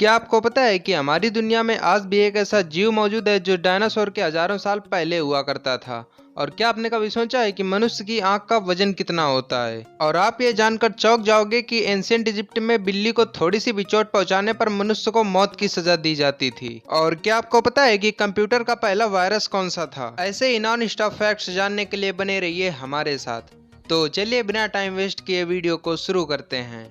क्या आपको पता है कि हमारी दुनिया में आज भी एक ऐसा जीव मौजूद है जो डायनासोर के हजारों साल पहले हुआ करता था। और क्या आपने कभी सोचा है कि मनुष्य की आंख का वजन कितना होता है? और आप ये जानकर चौंक जाओगे कि एंशिएंट इजिप्ट में बिल्ली को थोड़ी सी भी चोट पहुंचाने पर मनुष्य को मौत की सजा दी जाती थी। और क्या आपको पता है कि कंप्यूटर का पहला वायरस कौन सा था? ऐसे ही नॉन स्टॉप फैक्ट्स जानने के लिए बने रहिए हमारे साथ। तो चलिए बिना टाइम वेस्ट किए वीडियो को शुरू करते हैं।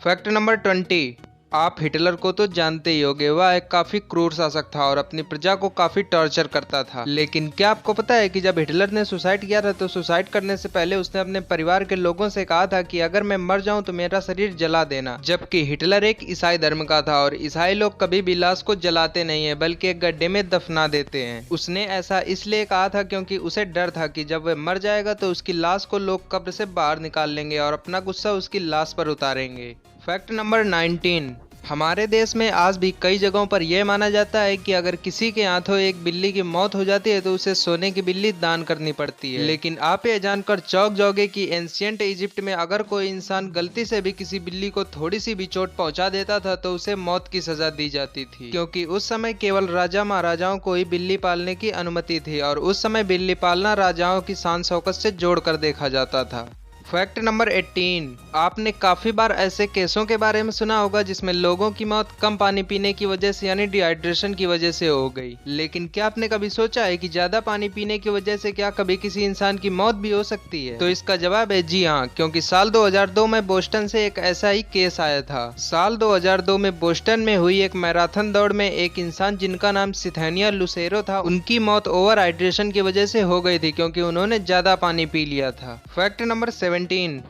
Fact number 20। आप हिटलर को तो जानते ही होंगे, वह एक काफी क्रूर शासक था और अपनी प्रजा को काफी टॉर्चर करता था। लेकिन क्या आपको पता है कि जब हिटलर ने सुसाइड किया था तो सुसाइड करने से पहले उसने अपने परिवार के लोगों से कहा था कि अगर मैं मर जाऊं तो मेरा शरीर जला देना। जबकि हिटलर एक ईसाई धर्म का था और ईसाई लोग कभी भी लाश को जलाते नहीं है बल्कि एक गड्ढे में दफना देते हैं। उसने ऐसा इसलिए कहा था क्योंकि उसे डर था कि जब वह मर जाएगा तो उसकी लाश को लोग कब्र से बाहर निकाल लेंगे और अपना गुस्सा उसकी लाश पर उतारेंगे। Fact number 19। हमारे देश में आज भी कई जगहों पर यह माना जाता है कि अगर किसी के हाथों एक बिल्ली की मौत हो जाती है तो उसे सोने की बिल्ली दान करनी पड़ती है। लेकिन आप ये जानकर चौंक जाओगे कि एंशिएंट इजिप्ट में अगर कोई इंसान गलती से भी किसी बिल्ली को थोड़ी सी भी चोट पहुंचा देता था तो उसे मौत की सजा दी जाती थी, क्योंकि उस समय केवल राजा महाराजाओं को ही बिल्ली पालने की अनुमति थी और उस समय बिल्ली पालना राजाओं की शान शौकत से जोड़कर देखा जाता था। Fact number 18। आपने काफी बार ऐसे केसों के बारे में सुना होगा जिसमें लोगों की मौत कम पानी पीने की वजह से यानी डिहाइड्रेशन की वजह से हो गई। लेकिन क्या आपने कभी सोचा है कि ज्यादा पानी पीने की वजह से क्या कभी किसी इंसान की मौत भी हो सकती है? तो इसका जवाब है जी हाँ, क्योंकि साल 2002 में बोस्टन से एक ऐसा ही केस आया था। साल 2002 में बोस्टन में हुई एक मैराथन दौड़ में एक इंसान जिनका नाम सिथेनिया लुसेरो था, उनकी मौत ओवर हाइड्रेशन की वजह से हो गई थी क्योंकि उन्होंने ज्यादा पानी पी लिया था। Fact number 17।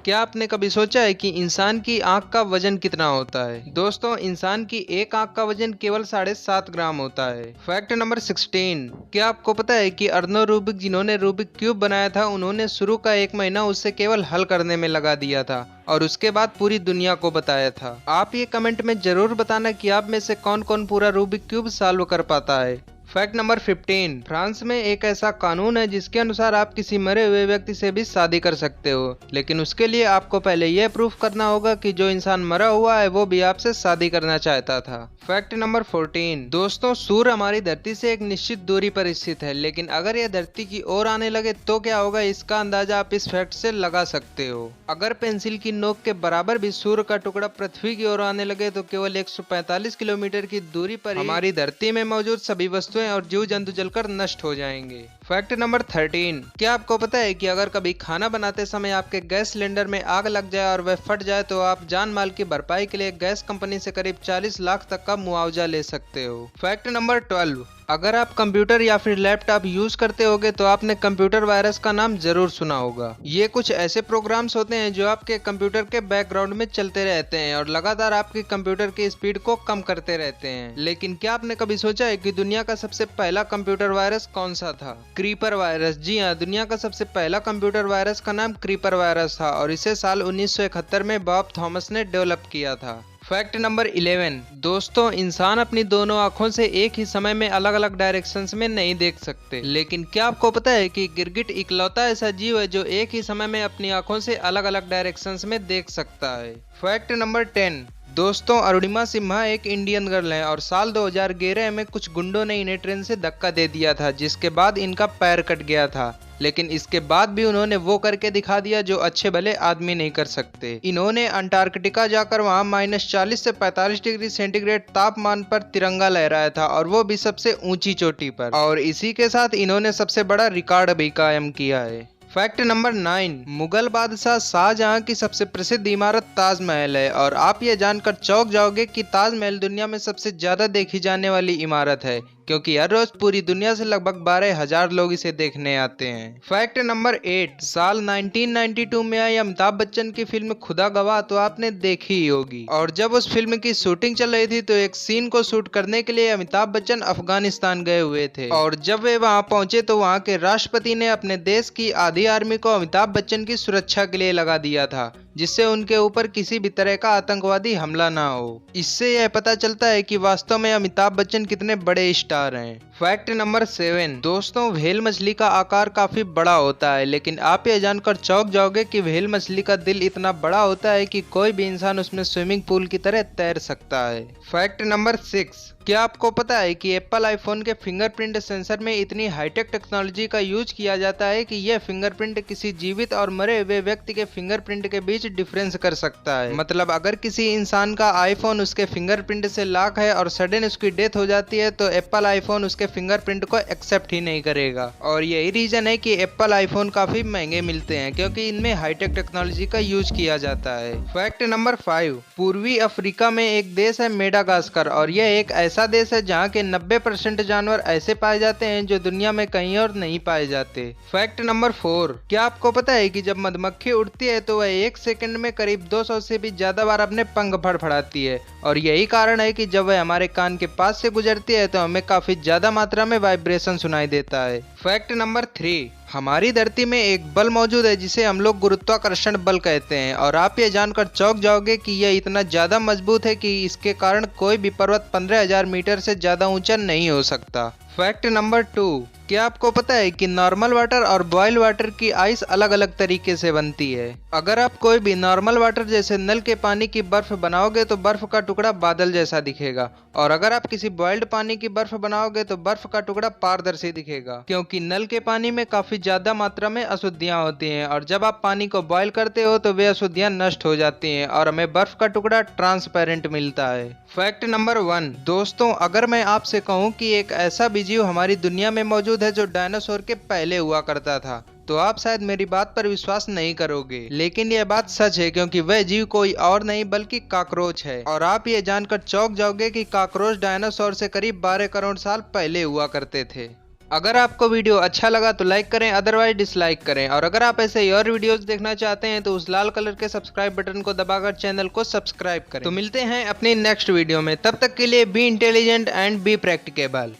क्या आपने कभी सोचा है कि इंसान की आंख का वजन कितना होता है? दोस्तों, इंसान की एक आंख का वजन केवल 7.5 ग्राम होता है। Fact number 16। क्या आपको पता है कि अर्नो रूबिक, जिन्होंने रूबिक क्यूब बनाया था, उन्होंने शुरू का 1 महीना उसे केवल हल करने में लगा दिया था और उसके बाद पूरी दुनिया को बताया था। आप ये कमेंट में जरूर बताना कि आप में से कौन कौन पूरा रूबिक क्यूब सॉल्व कर पाता है। Fact number 15। फ्रांस में एक ऐसा कानून है जिसके अनुसार आप किसी मरे हुए व्यक्ति से भी शादी कर सकते हो, लेकिन उसके लिए आपको पहले यह प्रूफ करना होगा कि जो इंसान मरा हुआ है वो भी आपसे शादी करना चाहता था। Fact number 14। दोस्तों, सूर्य हमारी धरती से एक निश्चित दूरी पर स्थित है, लेकिन अगर यह धरती की ओर आने लगे तो क्या होगा, इसका अंदाजा आप इस फैक्ट से लगा सकते हो। अगर पेंसिल की नोक के बराबर भी सूर्य का टुकड़ा पृथ्वी की ओर आने लगे तो केवल 145 किलोमीटर की दूरी पर हमारी धरती में मौजूद सभी वस्तुएं और जीव जंतु जलकर नष्ट हो जाएंगे। Fact number 13। क्या आपको पता है कि अगर कभी खाना बनाते समय आपके गैस सिलेंडर में आग लग जाए और वह फट जाए तो आप जान माल की भरपाई के लिए गैस कंपनी से करीब 40 लाख तक का मुआवजा ले सकते हो। Fact number 12। अगर आप कंप्यूटर या फिर लैपटॉप यूज करते होगे तो आपने कंप्यूटर वायरस का नाम जरूर सुना होगा। ये कुछ ऐसे प्रोग्राम्स होते हैं जो आपके कंप्यूटर के बैकग्राउंड में चलते रहते हैं और लगातार आपके कंप्यूटर की स्पीड को कम करते रहते हैं। लेकिन क्या आपने कभी सोचा है कि दुनिया का सबसे पहला कंप्यूटर वायरस कौन सा था? Creeper virus. जी हाँ, दुनिया का सबसे पहला कंप्यूटर वायरस का नाम क्रीपर वायरस था और इसे साल 1971 में बॉब थॉमस ने डेवलप किया था। Fact number 11। दोस्तों, इंसान अपनी दोनों आंखों से एक ही समय में अलग अलग डायरेक्शंस में नहीं देख सकते, लेकिन क्या आपको पता है कि गिरगिट इकलौता ऐसा जीव है जो एक ही समय में अपनी आंखों से अलग अलग डायरेक्शंस में देख सकता है। Fact number 10। दोस्तों, अरुणिमा सिम्हा एक इंडियन गर्ल है और साल 2011 में कुछ गुंडों ने इन्हें ट्रेन से धक्का दे दिया था, जिसके बाद इनका पैर कट गया था। लेकिन इसके बाद भी उन्होंने वो करके दिखा दिया जो अच्छे भले आदमी नहीं कर सकते। इन्होंने अंटार्कटिका जाकर वहां -40 से 45 डिग्री सेंटीग्रेड तापमान पर तिरंगा लहराया था और वो भी सबसे ऊंची चोटी पर, और इसी के साथ इन्होंने सबसे बड़ा रिकॉर्ड भी कायम किया है। Fact number 9। मुगल बादशाह शाहजहां की सबसे प्रसिद्ध इमारत ताजमहल है और आप ये जानकर चौंक जाओगे कि ताजमहल दुनिया में सबसे ज्यादा देखी जाने वाली इमारत है, क्योंकि हर रोज पूरी दुनिया से लगभग 12,000 लोग इसे देखने आते हैं। Fact number 8। साल 1992 में आई अमिताभ बच्चन की फिल्म खुदा गवाह तो आपने देखी ही होगी, और जब उस फिल्म की शूटिंग चल रही थी तो एक सीन को शूट करने के लिए अमिताभ बच्चन अफगानिस्तान गए हुए थे और जब वे वहां पहुंचे तो वहां के राष्ट्रपति ने अपने देश की आधी आर्मी को अमिताभ बच्चन की सुरक्षा के लिए लगा दिया था, जिससे उनके ऊपर किसी भी तरह का आतंकवादी हमला ना हो। इससे यह पता चलता है कि वास्तव में अमिताभ बच्चन कितने बड़े स्टार हैं। फैक्ट नंबर 7, दोस्तों व्हेल मछली का आकार काफी बड़ा होता है, लेकिन आप ये जानकर चौंक जाओगे कि व्हेल मछली का दिल इतना बड़ा होता है कि कोई भी इंसान उसमें स्विमिंग पूल की तरह तैर सकता है। फैक्ट नंबर 6, क्या आपको पता है कि एप्पल आईफोन के फिंगरप्रिंट सेंसर में इतनी हाईटेक टेक्नोलॉजी का यूज किया जाता है कि यह फिंगरप्रिंट किसी जीवित और मरे हुए व्यक्ति के फिंगरप्रिंट के बीच डिफरेंस कर सकता है। मतलब अगर किसी इंसान का आईफोन उसके फिंगरप्रिंट से लॉक है और सडन उसकी डेथ हो जाती है तो एप्पल आईफोन उसके फिंगरप्रिंट को एक्सेप्ट ही नहीं करेगा। और यही रीजन है कि एप्पल आईफोन काफी महंगे मिलते हैं, क्योंकि इनमें हाईटेक टेक्नोलॉजी का यूज किया जाता है। फैक्ट नंबर 5, पूर्वी अफ्रीका में एक देश है मेडागास्कर, और यह एक ऐसा देश है जहाँ के 90% जानवर ऐसे पाए जाते हैं जो दुनिया में कहीं और नहीं पाए जाते। फैक्ट नंबर 4, क्या आपको पता है कि जब मधुमक्खी उड़ती है तो वह 1 सेकंड में करीब 200 से भी ज्यादा बार अपने पंख फड़फड़ाती है, और यही कारण है कि जब वह हमारे कान के पास से गुजरती है तो हमें काफी ज्यादा मात्रा में वाइब्रेशन सुनाई देता है। फैक्ट नंबर 3, हमारी धरती में एक बल मौजूद है जिसे हम लोग गुरुत्वाकर्षण बल कहते हैं, और आप ये जानकर चौंक जाओगे कि यह इतना ज्यादा मजबूत है कि इसके कारण कोई भी पर्वत 15,000 मीटर से ज्यादा ऊंचा नहीं हो सकता। फैक्ट नंबर 2, क्या आपको पता है कि नॉर्मल वाटर और बॉइल्ड वाटर की आइस अलग अलग तरीके से बनती है। अगर आप कोई भी नॉर्मल वाटर जैसे नल के पानी की बर्फ बनाओगे तो बर्फ का टुकड़ा बादल जैसा दिखेगा, और अगर आप किसी बॉइल्ड पानी की बर्फ बनाओगे तो बर्फ का टुकड़ा पारदर्शी दिखेगा, क्योंकि नल के पानी में काफी ज्यादा मात्रा में अशुद्धियां होती हैं, और जब आप पानी को बॉयल करते हो तो वे अशुद्धियां नष्ट हो जाती हैं और हमें बर्फ का टुकड़ा ट्रांसपेरेंट मिलता है। फैक्ट नंबर 1, दोस्तों अगर मैं आपसे कहूं कि एक ऐसा भी जीव हमारी दुनिया में मौजूद है जो डायनासोर के पहले हुआ करता था, तो आप शायद मेरी बात पर विश्वास नहीं करोगे, लेकिन यह बात सच है, क्योंकि वह जीव कोई और नहीं बल्कि कॉकरोच है। और आप ये जानकर चौंक जाओगे कि कॉकरोच डायनासोर से करीब 12 करोड़ साल पहले हुआ करते थे। अगर आपको वीडियो अच्छा लगा तो लाइक करें, अदरवाइज डिसलाइक करें, और अगर आप ऐसे ही और वीडियोस देखना चाहते हैं तो उस लाल कलर के सब्सक्राइब बटन को दबाकर चैनल को सब्सक्राइब करें। तो मिलते हैं अपनी नेक्स्ट वीडियो में, तब तक के लिए be intelligent and be practicable.